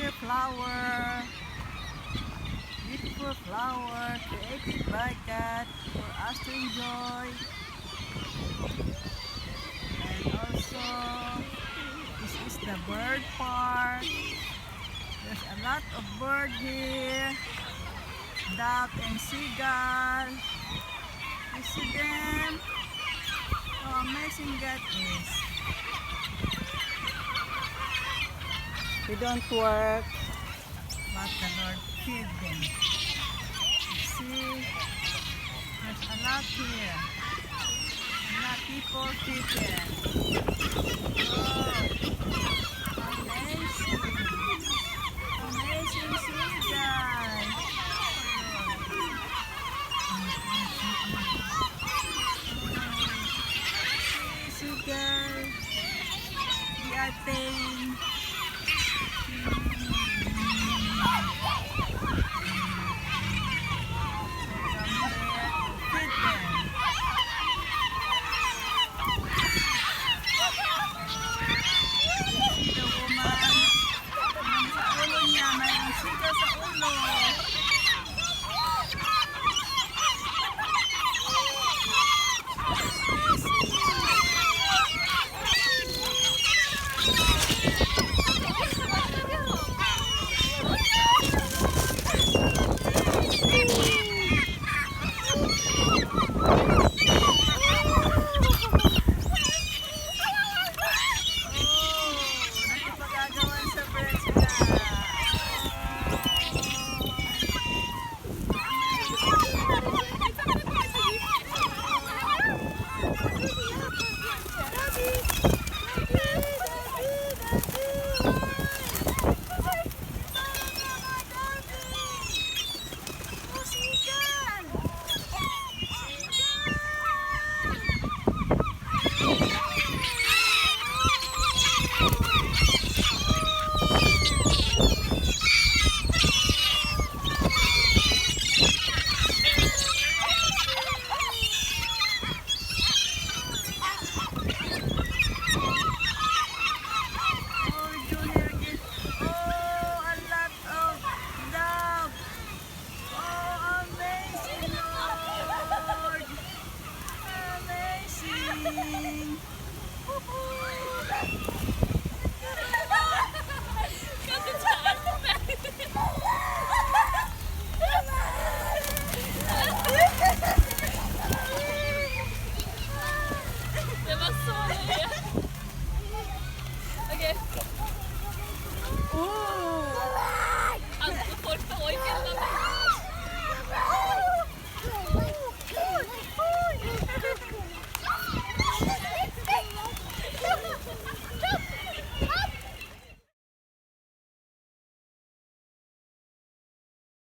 here flower. Beautiful flower created by God for us to enjoy. And also, this is the bird park. There's a lot of bird here. Duck and seagull. You see them? How amazing that is. They don't work, but the Lord feed them. You see, there's a lot here. A lot of people feed them. Oh, amazing. Amazing seagull. Seagull. They are tame. Amazing!